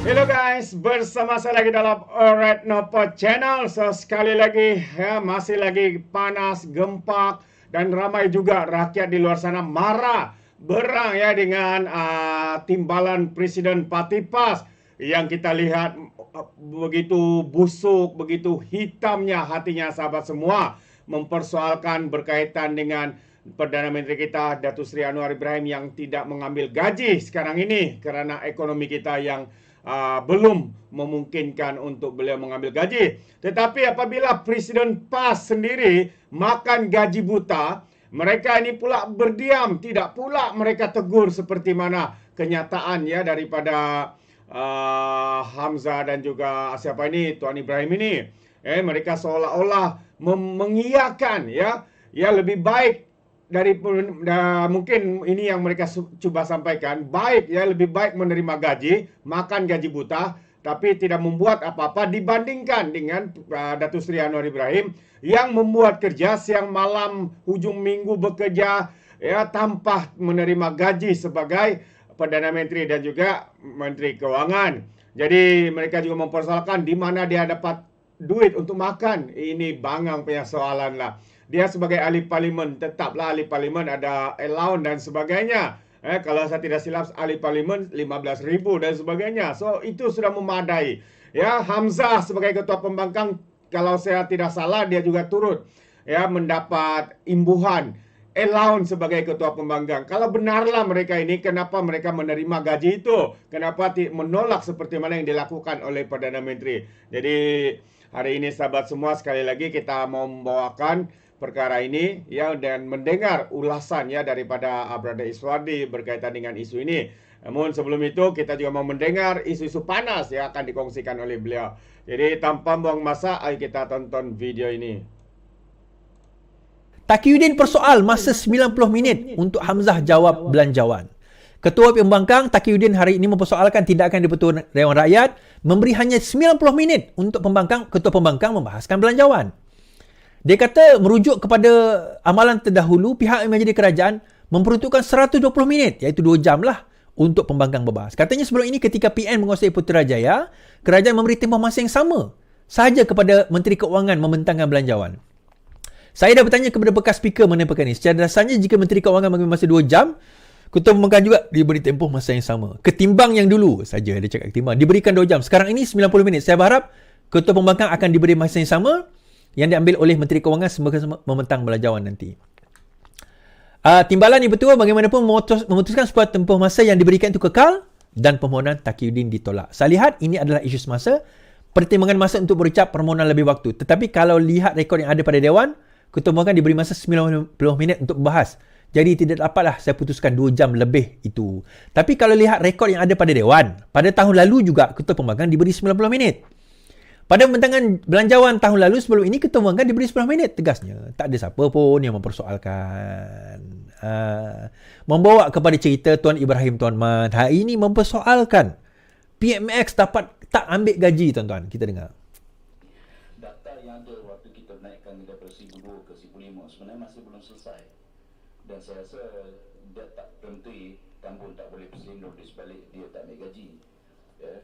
Hello guys, bersama saya lagi dalam Alright Nopo Channel. So sekali lagi ya, masih lagi panas, gempak, dan ramai juga rakyat di luar sana marah berang ya dengan timbalan Presiden Patipas yang kita lihat begitu busuk, begitu hitamnya hatinya sahabat semua, mempersoalkan berkaitan dengan Perdana Menteri kita Datuk Seri Anwar Ibrahim yang tidak mengambil gaji sekarang ini karena ekonomi kita yang belum memungkinkan untuk beliau mengambil gaji. Tetapi apabila Presiden PAS sendiri makan gaji buta, mereka ini pula berdiam, tidak pula mereka tegur seperti mana kenyataan ya daripada Hamzah dan juga siapa ini Tuan Ibrahim ini. Mereka seolah-olah mengiyakan ya lebih baik dari mungkin ini yang mereka coba sampaikan, baik ya, lebih baik menerima gaji, makan gaji buta, tapi tidak membuat apa-apa dibandingkan dengan Datuk Seri Anwar Ibrahim yang membuat kerja siang malam, hujung minggu bekerja ya tanpa menerima gaji sebagai Perdana Menteri dan juga Menteri Keuangan. Jadi mereka juga mempersoalkan di mana dia dapat duit untuk makan. Ini bangang punya soalan lah. Dia sebagai ahli parlimen, tetaplah ahli parlimen, ada allowance dan sebagainya. Kalau saya tidak silap ahli parlimen 15,000 dan sebagainya. So itu sudah memadai. Ya, Hamzah sebagai ketua pembangkang, kalau saya tidak salah dia juga turut ya mendapat imbuhan allowance sebagai ketua pembangkang. Kalau benarlah mereka ini, kenapa mereka menerima gaji itu? Kenapa menolak seperti mana yang dilakukan oleh Perdana Menteri? Jadi hari ini sahabat semua, sekali lagi kita mau membawakan perkara ini ya dan mendengar ulasan ya daripada Brother Iswardi berkaitan dengan isu ini. Namun sebelum itu kita juga mau mendengar isu-isu panas yang akan dikongsikan oleh beliau. Jadi tanpa buang masa, ayo kita tonton video ini. Taqiyuddin persoal masa 90 minit untuk Hamzah jawab belanjawan. Ketua Pembangkang Taqiyuddin hari ini mempersoalkan tindakan Di-Pertuan Dewan Rakyat memberi hanya 90 minit untuk Ketua Pembangkang membahaskan belanjawan. Dia kata merujuk kepada amalan terdahulu, pihak yang menjadi kerajaan memperuntukkan 120 minit, iaitu 2 jam lah untuk pembangkang berbahas. Katanya sebelum ini ketika PN menguasai Putrajaya, kerajaan memberi tempoh masa yang sama sahaja kepada Menteri Keuangan membentangkan belanjawan. Saya dah bertanya kepada bekas speaker mengenai perkara ini. Secara dasarnya jika Menteri Keuangan mengambil masa 2 jam, Ketua Pembangkang juga diberi tempoh masa yang sama. Ketimbang yang dulu saja dia cakap ketimbang. Diberikan 2 jam. Sekarang ini 90 minit. Saya berharap Ketua Pembangkang akan diberi masa yang sama yang diambil oleh Menteri Keuangan sebagai membentang belanjawan nanti. Timbalan Ibu Ketua bagaimanapun memutuskan supaya tempoh masa yang diberikan itu kekal dan permohonan Taqiyuddin ditolak. Saya lihat ini adalah isu semasa, pertimbangan masa untuk berucap permohonan lebih waktu. Tetapi kalau lihat rekod yang ada pada Dewan, Ketua Pembangkang diberi masa 90 minit untuk berbahas. Jadi tidak dapatlah saya putuskan 2 jam lebih itu. Tapi kalau lihat rekod yang ada pada Dewan, pada tahun lalu juga Ketua Pembangkang diberi 90 minit. Pada pembentangan belanjawan tahun lalu sebelum ini Ketua Pembangkang diberi 10 minit. Tegasnya, tak ada siapa pun yang mempersoalkan. Membawa kepada cerita Tuan Ibrahim Tuan Mat, hari ini mempersoalkan PMX dapat tak ambil gaji tuan-tuan. Kita dengar. Data yang ada waktu kita naikkan daripada 1,200 ke 1,500 sebenarnya masih belum selesai. Dan saya rasa dia tak berhenti, Tambun tak boleh berselindung di sebalik dia tak ambil gaji.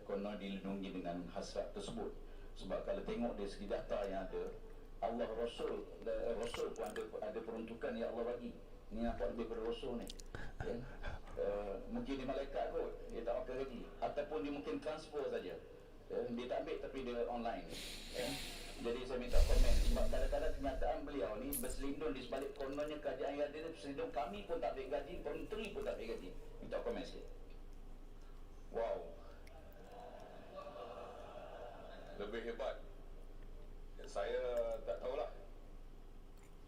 Kerana dilindungi dengan hasrat tersebut. Sebab kalau tengok dari segi data yang ada, Allah Rasul pun ada peruntukan yang Allah bagi. Ni nampak lebih pada Rasul ni. Mungkin dia malaikat kot, dia tak makan gaji. Ataupun dia mungkin transfer saja. Dia tak ambil tapi dia online. Jadi saya minta komen sebab kadang-kadang kenyataan beliau ni berselindung di sebalik kononnya kerajaan yang ada, berselindung kami pun tak ambil gaji, menteri pun tak ambil gaji. Minta komen sikit. Wow. Lebih hebat. Saya tak tahulah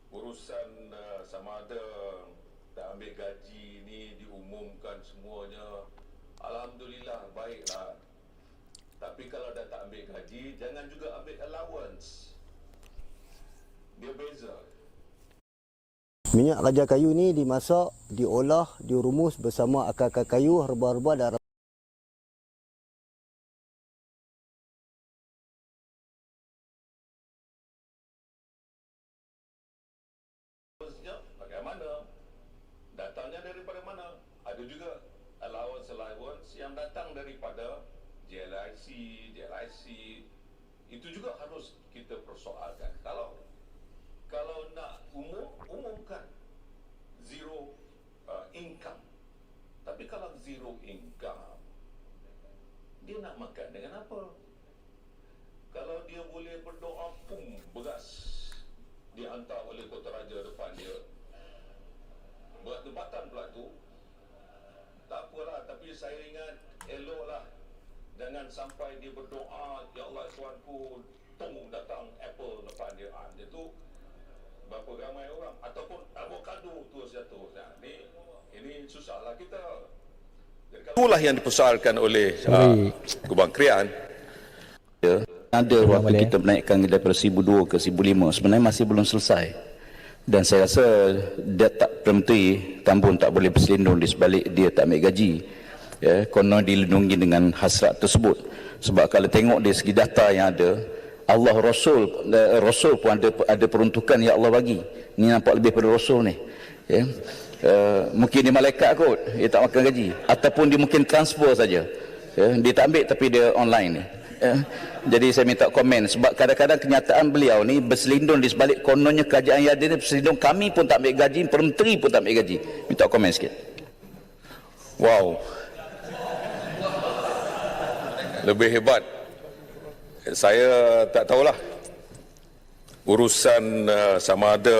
urusan sama ada tak ambil gaji ni diumumkan semuanya. Alhamdulillah, baiklah. Tapi kalau dah tak ambil gaji, jangan juga ambil allowance. Dia beza. Minyak raja kayu ni dimasak, diolah, dirumus bersama akar-akar kayu, herba-herba dan bagaimana? Datangnya daripada mana? Ada juga allowance yang datang daripada JLIC, JLIC, itu juga harus kita persoalkan. Kalau nak umumkan zero income. Tapi kalau zero income, dia nak makan dengan apa? Kalau dia boleh berdoa, beras dihantar oleh Kota Raja depan dia. Berat tempatan pula tu, tak apalah, tapi saya ingat eloklah jangan sampai dia berdoa, ya Allah Tuanku, tunggu datang apple depan dia. Dia tu berapa ramai orang, ataupun avocado terus jatuh. Nah, ini susahlah kita. Itulah yang dipersoalkan oleh Kubang Krian. Ada waktu kita menaikkan daripada 1,002 ke 1,005 sebenarnya masih belum selesai. Dan saya rasa dia tak berhenti, Tambun tak boleh berselindung di sebalik dia tak ambil gaji. Ya, konon dilindungi dengan hasrat tersebut. Sebab kalau tengok dari segi data yang ada, Allah Rasul pun ada peruntukan yang Allah bagi. Ni nampak lebih pada Rasul ni. Ya. Mungkin dia malaikat kot, dia tak makan gaji. Ataupun dia mungkin transfer saja. Ya, dia tak ambil tapi dia online ni. Jadi saya minta komen sebab kadang-kadang kenyataan beliau ni berselindung di sebalik kononnya kerajaan yang ada ni berselindung, kami pun tak ambil gaji, menteri pun tak ambil gaji. Minta komen sikit. Wow, lebih hebat. Saya tak tahulah urusan sama ada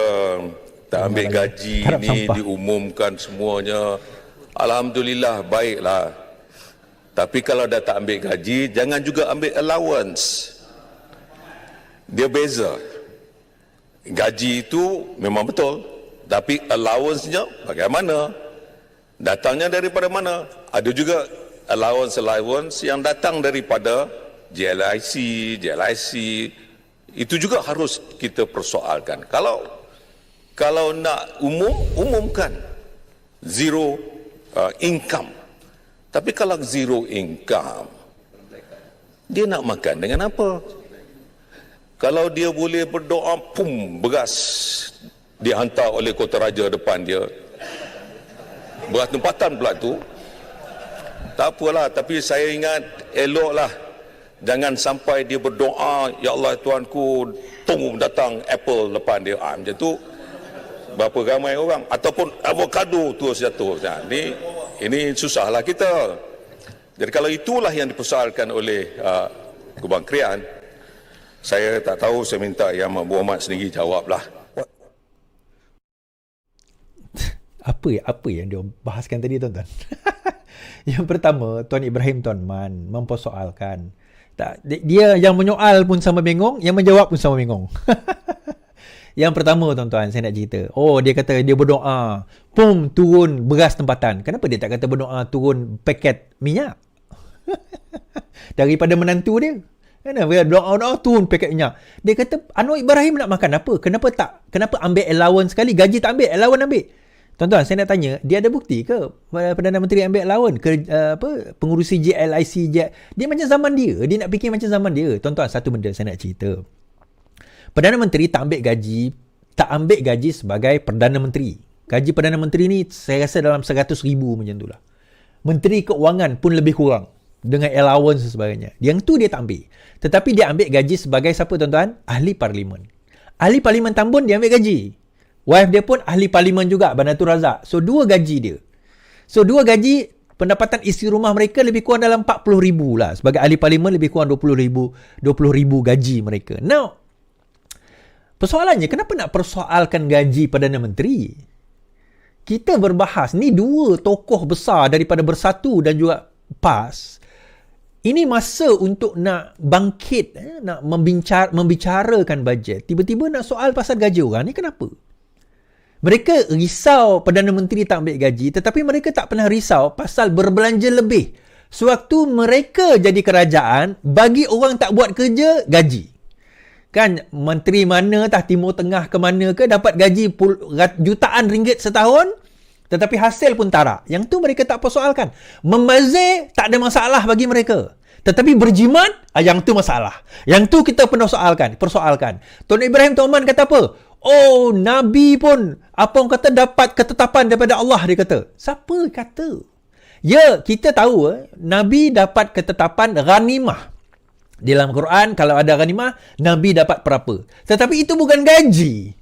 tak ambil gaji ni diumumkan semuanya. Alhamdulillah, baiklah. Tapi kalau dah tak ambil gaji, jangan juga ambil allowance. Dia beza. Gaji itu memang betul, tapi allowance-nya bagaimana? Datangnya daripada mana? Ada juga allowance yang datang daripada JLIC, JLIC. Itu juga harus kita persoalkan. Kalau nak umumkan zero income. Tapi kalau zero income, dia nak makan dengan apa? Kalau dia boleh berdoa, beras dihantar oleh Kota Raja depan dia. Beras tempatan pula tu. Tak apalah, tapi saya ingat eloklah jangan sampai dia berdoa, ya Allah Tuanku, tunggu datang apple depan dia. Macam tu berapa ramai orang, ataupun avocado terus jatuh. Ini susahlah kita. Jadi kalau itulah yang dipersoalkan oleh Kubang Krian, saya tak tahu, saya minta Yang Muhammad sendiri jawablah. Apa yang dia bahaskan tadi, tuan-tuan? Yang pertama, Tuan Ibrahim Tuan Man mempersoalkan. Dia yang menyoal pun sama bingung, yang menjawab pun sama bingung. Yang pertama, tuan-tuan, saya nak cerita. Dia kata dia berdoa, turun beras tempatan. Kenapa dia tak kata berdoa turun paket minyak? Daripada menantu dia. Kenapa doa turun paket minyak? Dia kata Anwar Ibrahim nak makan apa? Kenapa ambil allowance sekali? Gaji tak ambil, allowance ambil. Tuan-tuan, saya nak tanya, dia ada bukti ke Perdana Menteri ambil allowance ke pengurusi JLIC? Dia macam zaman dia. Dia nak fikir macam zaman dia. Tuan-tuan, satu benda saya nak cerita. Perdana Menteri tak ambil gaji sebagai Perdana Menteri. Gaji Perdana Menteri ni saya rasa dalam 100,000 macam tu lah. Menteri Keuangan pun lebih kurang dengan allowance dan sebagainya. Yang tu dia tak ambil. Tetapi dia ambil gaji sebagai siapa, tuan-tuan? Ahli Parlimen. Ahli Parlimen Tambun dia ambil gaji. Wife dia pun ahli Parlimen juga, Banatul Razak. So, 2 gaji dia. So, 2 gaji, pendapatan isi rumah mereka lebih kurang dalam 40,000 lah. Sebagai ahli Parlimen lebih kurang 20,000 gaji mereka. Now, persoalannya, kenapa nak persoalkan gaji Perdana Menteri? Kita berbahas, ni 2 tokoh besar daripada Bersatu dan juga PAS. Ini masa untuk nak bangkit, nak membicarakan bajet. Tiba-tiba nak soal pasal gaji orang ni, kenapa? Mereka risau Perdana Menteri tak ambil gaji, tetapi mereka tak pernah risau pasal berbelanja lebih. Sewaktu mereka jadi kerajaan, bagi orang tak buat kerja, gaji. Kan menteri mana Timur Tengah ke mana ke dapat gaji jutaan ringgit setahun, tetapi hasil pun tarak. Yang tu mereka tak persoalkan. Membazir tak ada masalah bagi mereka. Tetapi berjimat, yang tu masalah. Yang tu kita persoalkan. Tuan Ibrahim Tuan Man kata apa? Nabi pun apa orang kata dapat ketetapan daripada Allah, dia kata. Siapa kata? Ya, kita tahu Nabi dapat ketetapan ghanimah. Di dalam Quran, kalau ada ghanimah, Nabi dapat berapa. Tetapi itu bukan gaji.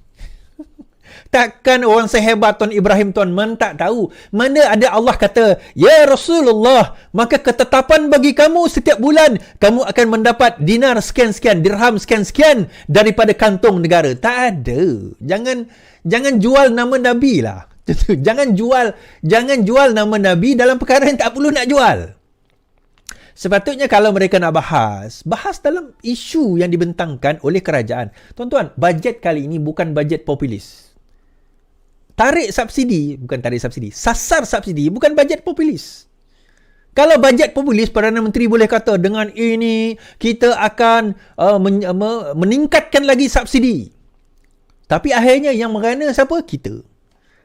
Takkan orang sehebat Tuan Ibrahim Tuan Man tak tahu. Mana ada Allah kata, ya Rasulullah, maka ketetapan bagi kamu setiap bulan, kamu akan mendapat dinar sekian-sekian, dirham sekian-sekian daripada kantong negara. Tak ada. Jangan jual nama Nabi lah. Jangan jual nama Nabi dalam perkara yang tak perlu nak jual. Sepatutnya kalau mereka nak bahas dalam isu yang dibentangkan oleh kerajaan. Tuan-tuan, bajet kali ini bukan bajet populis. Sasar subsidi bukan bajet populis. Kalau bajet populis, Perdana Menteri boleh kata dengan ini kita akan meningkatkan lagi subsidi. Tapi akhirnya yang merana siapa? Kita.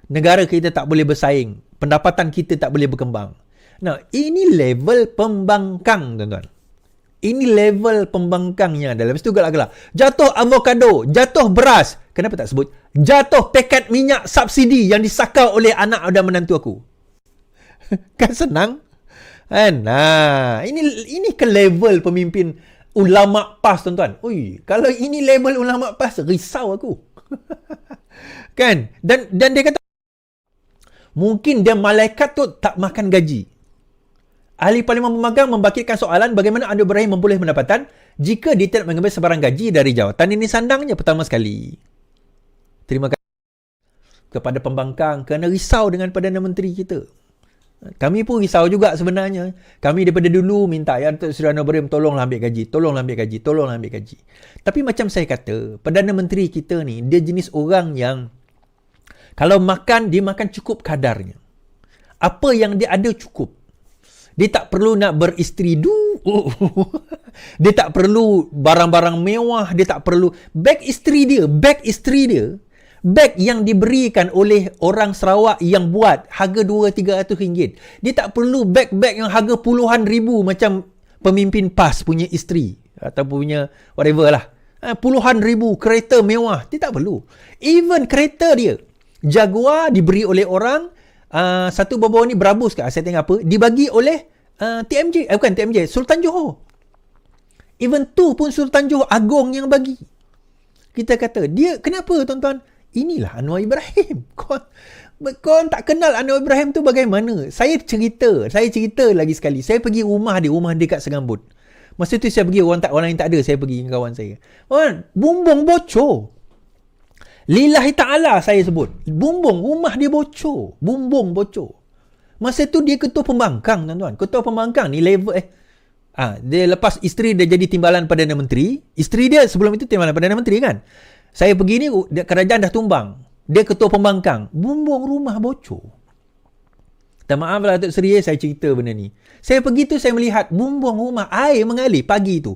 Negara kita tak boleh bersaing. Pendapatan kita tak boleh berkembang. Nah, ini level pembangkang, tuan-tuan. Ini level pembangkangnya. Lepas tu galak-galak. Jatuh avocado, jatuh beras. Kenapa tak sebut? Jatuh paket minyak subsidi yang disakau oleh anak dan menantu aku. Kan senang? Kan? Nah, ini ke level pemimpin ulama PAS, tuan-tuan. Ui, kalau ini level ulama PAS, risau aku. Kan? Dan dia kata, mungkin dia malaikat tu tak makan gaji. Ahli Parlimen Pembangkang membangkitkan soalan bagaimana Anwar Ibrahim memperoleh pendapatan jika dia tidak mengambil sebarang gaji dari jawatan. Ini sandangnya pertama sekali. Terima kasih kepada pembangkang kerana risau dengan Perdana Menteri kita. Kami pun risau juga sebenarnya. Kami daripada dulu minta, ya Datuk Seri Anwar Ibrahim, tolonglah ambil gaji. Tapi macam saya kata, Perdana Menteri kita ni, dia jenis orang yang kalau makan, dia makan cukup kadarnya. Apa yang dia ada cukup. Dia tak perlu nak beristeri dia tak perlu barang-barang mewah. Dia tak perlu beg isteri dia, beg yang diberikan oleh orang Sarawak yang buat harga RM200-300. Dia tak perlu beg-beg yang harga puluhan ribu macam pemimpin PAS punya isteri atau punya whatever lah. Puluhan ribu kereta mewah. Dia tak perlu. Even kereta dia, Jaguar diberi oleh orang. Satu bawa ni Brabus ke? Saya tengok apa? Dibagi oleh bukan TMJ, Sultan Johor. Even tu pun Sultan Johor Agong yang bagi. Kita kata, dia kenapa tuan-tuan? Inilah Anwar Ibrahim. Kau tak kenal Anwar Ibrahim tu bagaimana? Saya cerita lagi sekali. Saya pergi rumah dia kat Segambut. Masa tu saya pergi, orang yang tak ada, saya pergi dengan kawan saya. Bumbung bocor. Lillahi ta'ala saya sebut. Rumah dia bocor. Bumbung bocor. Masa tu dia ketua pembangkang, tuan-tuan. Ketua pembangkang ni level dia lepas isteri dia jadi timbalan Perdana Menteri. Isteri dia sebelum itu timbalan Perdana Menteri kan. Saya pergi ni, kerajaan dah tumbang. Dia ketua pembangkang. Bumbung rumah bocor. Tak maaf lah Datuk Seri, saya cerita benda ni. Saya pergi tu, saya melihat bumbung rumah, air mengalir pagi tu.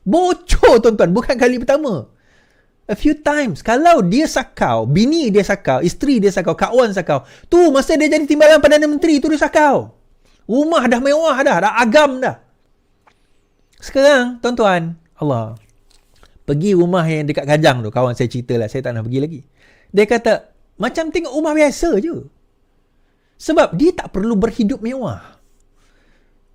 Bocor, tuan-tuan. Bukan kali pertama. A few times. Kalau dia sakau, bini dia sakau, isteri dia sakau, kawan sakau, tu masa dia jadi timbalan Perdana Menteri tu dia sakau. Rumah dah mewah dah agam dah. Sekarang, tuan-tuan, Allah, pergi rumah yang dekat Kajang tu, kawan saya cerita lah, saya tak nak pergi lagi. Dia kata, macam tengok rumah biasa je. Sebab dia tak perlu berhidup mewah.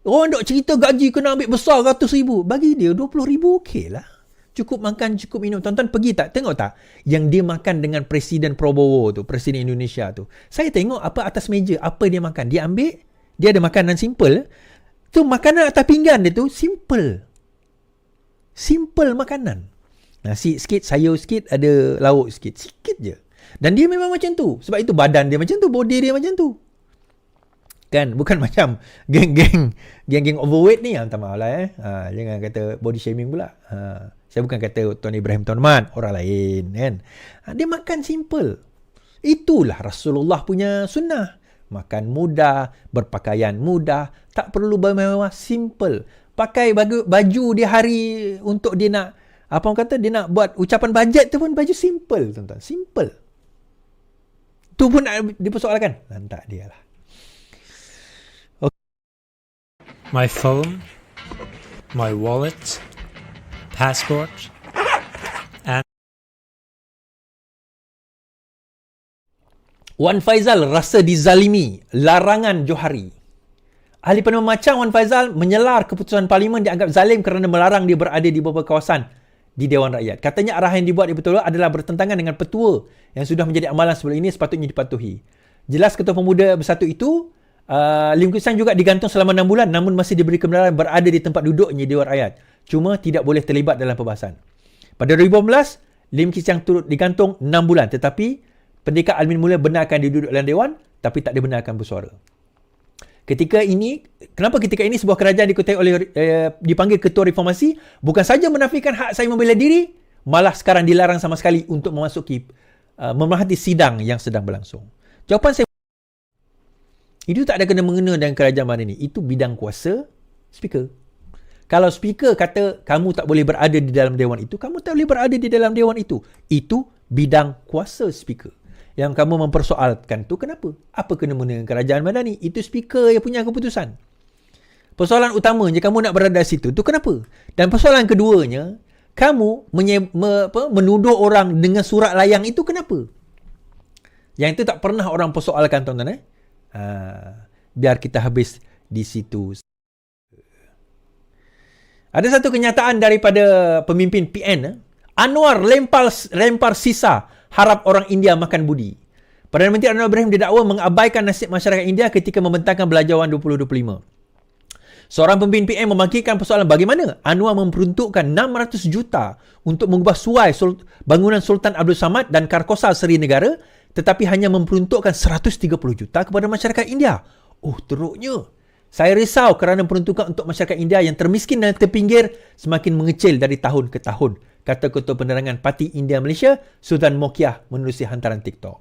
Orang dok cerita gaji kena ambil besar RM100,000. Bagi dia RM20,000 okey lah. Cukup makan, cukup minum. Tuan-tuan pergi tak? Tengok tak? Yang dia makan dengan Presiden Prabowo tu, Presiden Indonesia tu. Saya tengok apa atas meja, apa dia makan. Dia ambil, dia ada makanan simple. Tu makanan atas pinggan dia tu, simple. Simple makanan. Nasi sikit, sayur sikit, ada lauk sikit. Sikit je. Dan dia memang macam tu. Sebab itu badan dia macam tu, body dia macam tu. Kan? Bukan macam geng-geng overweight ni. Minta maaf lah jangan kata body shaming pula. Saya bukan kata Tuan Ibrahim Tuan Man, orang lain kan. Dia makan simple. Itulah Rasulullah punya sunnah. Makan mudah, berpakaian mudah, tak perlu bermewah, simple. Pakai baju dia hari untuk dia nak, apa orang kata, dia nak buat ucapan bajet tu pun baju simple, tuan-tuan. Simple. Tu pun dipersoalkan. Tak dia lah. My phone, my wallet, passport, and Wan Faizal rasa dizalimi, larangan Johari. Ahli Panama Macang Wan Faizal menyelar keputusan Parlimen dianggap zalim kerana melarang dia berada di beberapa kawasan di Dewan Rakyat. Katanya arahan yang dibuat di betul adalah bertentangan dengan petua yang sudah menjadi amalan sebelum ini sepatutnya dipatuhi. Jelas Ketua Pemuda Bersatu itu, Lim Kim Sang juga digantung selama 6 bulan namun masih diberi kebenaran berada di tempat duduknya Dewan Rakyat. Cuma tidak boleh terlibat dalam perbahasan. Pada 2018, Lim Kim Sang turut digantung 6 bulan tetapi Pendekar Almin Mulia benarkan dia duduk dalam Dewan tapi tak dibenarkan bersuara. Ketika ini sebuah kerajaan dikuasai oleh dipanggil Ketua Reformasi bukan saja menafikan hak saya membela diri, malah sekarang dilarang sama sekali untuk memasuki memerhati sidang yang sedang berlangsung. Jawapan saya, itu tak ada kena-mengena dengan kerajaan mana ni. Itu bidang kuasa speaker. Kalau speaker kata kamu tak boleh berada di dalam dewan itu, kamu tak boleh berada di dalam dewan itu. Itu bidang kuasa speaker. Yang kamu mempersoalkan tu kenapa? Apa kena-mengena dengan kerajaan Madani? Itu speaker yang punya keputusan. Persoalan utamanya kamu nak berada di situ tu kenapa? Dan persoalan keduanya, kamu menuduh orang dengan surat layang itu kenapa? Yang itu tak pernah orang persoalkan, tuan-tuan. Biar kita habis di situ. Ada satu kenyataan daripada pemimpin PN. Anwar lempar sisa, harap orang India makan budi. Perdana Menteri Anwar Ibrahim didakwa mengabaikan nasib masyarakat India ketika membentangkan Belanjawan 2025. Seorang pemimpin PM membangkitkan persoalan bagaimana Anwar memperuntukkan 600 juta untuk mengubah suai bangunan Sultan Abdul Samad dan Karkosa Seri Negara tetapi hanya memperuntukkan 130 juta kepada masyarakat India. Oh, teruknya. Saya risau kerana peruntukan untuk masyarakat India yang termiskin dan terpinggir semakin mengecil dari tahun ke tahun, kata Ketua Penerangan Parti India Malaysia, Sultan Mokiah menerusi hantaran TikTok.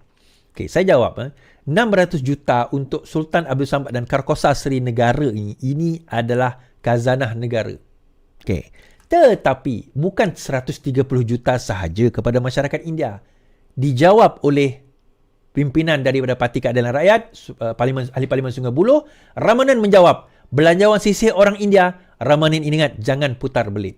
Okey, saya jawab. 600 juta untuk Sultan Abdul Samad dan Karkosa Seri Negara ini adalah khazanah negara. Okey. Tetapi bukan 130 juta sahaja kepada masyarakat India. Dijawab oleh pimpinan daripada Parti Keadilan Rakyat, Ahli Parlimen Sungai Buloh, Ramanan menjawab, belanjawan sisih orang India, Ramanan ingat jangan putar belit.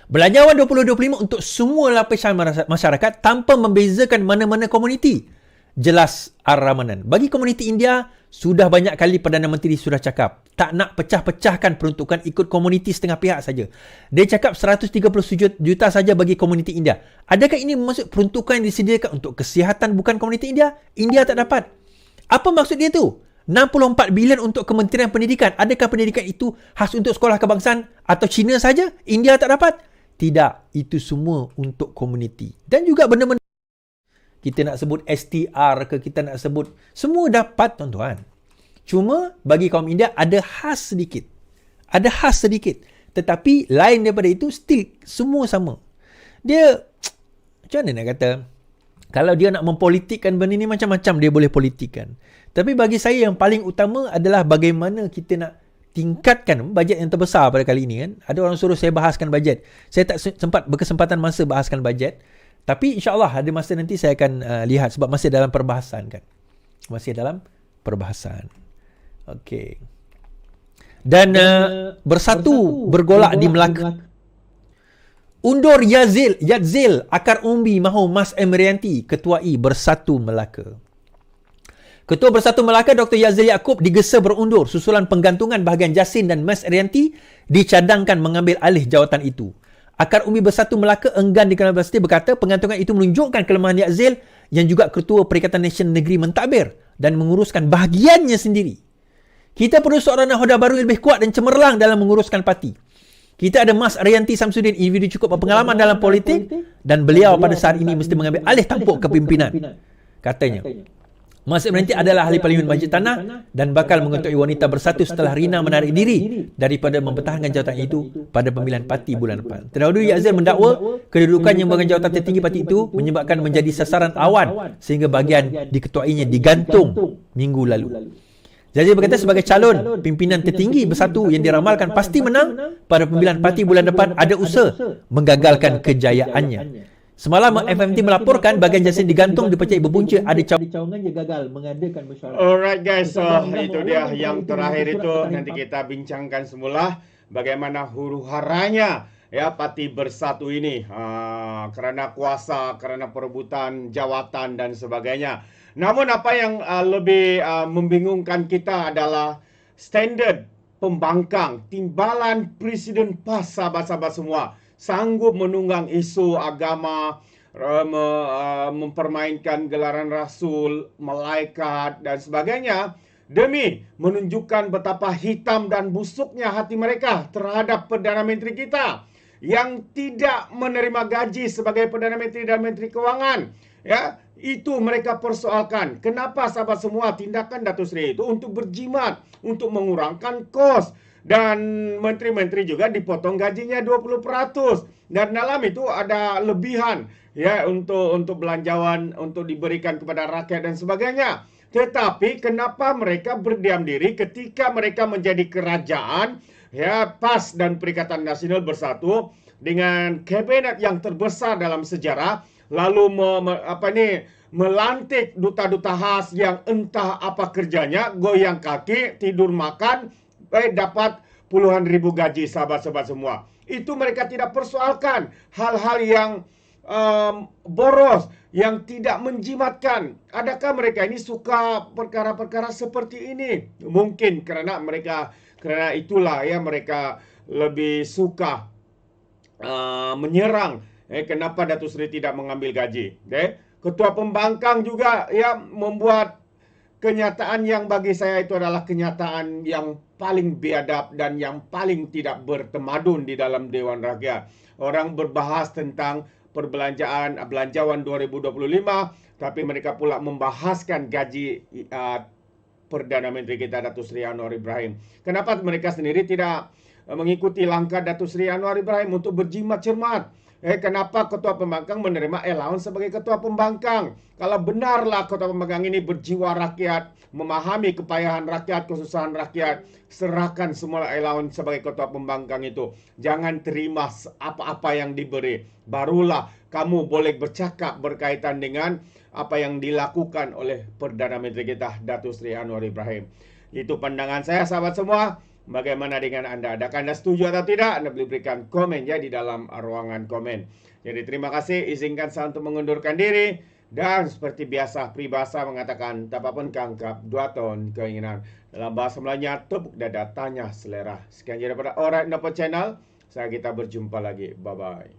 Belanjawan 2025 untuk semua lapisan masyarakat tanpa membezakan mana-mana komuniti. Jelas Ar-Ramanan. Bagi komuniti India, sudah banyak kali Perdana Menteri sudah cakap, tak nak pecah-pecahkan peruntukan ikut komuniti setengah pihak saja. Dia cakap 130 juta saja bagi komuniti India. Adakah ini maksud peruntukan yang disediakan untuk kesihatan bukan komuniti India? India tak dapat. Apa maksud dia tu? 64 bilion untuk Kementerian Pendidikan. Adakah pendidikan itu khas untuk sekolah kebangsaan atau Cina saja? India tak dapat? Tidak. Itu semua untuk komuniti. Dan juga benda-benda kita nak sebut STR ke, kita nak sebut, semua dapat, tuan-tuan. Cuma bagi kaum India ada khas sedikit. Ada khas sedikit. Tetapi lain daripada itu, still semua sama. Dia, macam mana nak kata, kalau dia nak mempolitikkan benda ni, macam-macam dia boleh politikkan. Tapi bagi saya yang paling utama adalah bagaimana kita nak tingkatkan bajet yang terbesar pada kali ini kan. Ada orang suruh saya bahaskan bajet. Saya tak sempat berkesempatan masa bahaskan bajet. Tapi insyaAllah ada masa nanti saya akan lihat sebab masih dalam perbahasan kan. Masih dalam perbahasan. Okey. Dan bersatu bergolak di Melaka. Undur Yadzil Akar Umbi mahu Mas Emrianti Ketua I Bersatu Melaka. Ketua Bersatu Melaka Dr. Yadzil Yaakob digesa berundur susulan penggantungan bahagian Jasin dan Mas Erianti dicadangkan mengambil alih jawatan itu. Akar Umbi Bersatu Melaka enggan di Kelabas berkata penggantungan itu menunjukkan kelemahan Yadzil yang juga Ketua Perikatan Nasional Negeri mentadbir dan menguruskan bahagiannya sendiri. Kita perlu seorang nahoda baru lebih kuat dan cemerlang dalam menguruskan parti. Kita ada Mas Arianti Samsudin, individu cukup berpengalaman dalam politik dan beliau pada saat ini mesti mengambil alih tampuk kepimpinan. Katanya. Mas Arianti adalah ahli Parlimen Bajet Tanah dan bakal mengetuai wanita bersatu setelah Rina menarik diri daripada mempertahankan jawatan itu pada pemilihan parti bulan depan. Terdahulu Yadzil mendakwa kedudukan yang memegang jawatan tertinggi parti itu menyebabkan menjadi sasaran awan sehingga bahagian diketuainya digantung minggu lalu. Yadzil berkata sebagai calon pimpinan tertinggi Bersatu yang diramalkan pasti menang pada pemilihan parti bulan depan ada usaha menggagalkan kejayaannya. Semalam FMT melaporkan bahagian Jasin digantung dipercayai berpunca ada cawangan yang gagal mengadakan mesyuarat. Alright guys, so itu dia yang terakhir itu nanti kita bincangkan semula bagaimana huru-haranya ya Parti Bersatu ini kerana kuasa, kerana perebutan jawatan dan sebagainya. Namun apa yang lebih membingungkan kita adalah standard pembangkang, timbalan Presiden PAS sahabat-sahabat semua sanggup menunggang isu agama, mempermainkan gelaran rasul, malaikat dan sebagainya demi menunjukkan betapa hitam dan busuknya hati mereka terhadap Perdana Menteri kita yang tidak menerima gaji sebagai Perdana Menteri dan Menteri Kewangan. Ya, itu mereka persoalkan. Kenapa sahabat semua tindakan Datuk Seri itu untuk berjimat, untuk mengurangkan kos, dan menteri-menteri juga dipotong gajinya 20%. Dan dalam itu ada lebihan ya untuk belanjawan, untuk diberikan kepada rakyat dan sebagainya. Tetapi kenapa mereka berdiam diri ketika mereka menjadi kerajaan, ya, PAS dan Perikatan Nasional bersatu dengan kabinet yang terbesar dalam sejarah, lalu melantik duta-duta khas yang entah apa kerjanya, goyang kaki, tidur makan, dapat puluhan ribu gaji sahabat-sahabat semua. Itu mereka tidak persoalkan hal-hal yang boros, yang tidak menjimatkan. Adakah mereka ini suka perkara-perkara seperti ini? Mungkin karena itulah ya mereka lebih suka menyerang. Kenapa Datuk Seri tidak mengambil gaji? Ketua Pembangkang juga ya membuat kenyataan yang bagi saya itu adalah kenyataan yang paling biadab dan yang paling tidak bertemadun di dalam Dewan Rakyat. Orang berbahas tentang belanjawan 2025, tapi mereka pula membahaskan gaji Perdana Menteri kita Datuk Seri Anwar Ibrahim. Kenapa mereka sendiri tidak mengikuti langkah Datuk Seri Anwar Ibrahim untuk berjimat cermat? Kenapa Ketua Pembangkang menerima allowance sebagai Ketua Pembangkang? Kalau benarlah Ketua Pembangkang ini berjiwa rakyat, memahami kepayahan rakyat, kesusahan rakyat, serahkan semua allowance sebagai Ketua Pembangkang itu. Jangan terima apa-apa yang diberi. Barulah kamu boleh bercakap berkaitan dengan apa yang dilakukan oleh Perdana Menteri kita Datuk Seri Anwar Ibrahim. Itu pandangan saya sahabat semua. Bagaimana dengan Anda? Adakah Anda setuju atau tidak? Anda boleh berikan komen ya di dalam ruangan komen. Jadi terima kasih. Izinkan saya untuk mengundurkan diri. Dan seperti biasa, peribahasa mengatakan, tapapun kangkap, 2 ton keinginan. Dalam bahasa Melayunya, tepuk dada, tanya selera. Sekian daripada Alright Nopo Channel. Kita berjumpa lagi. Bye-bye.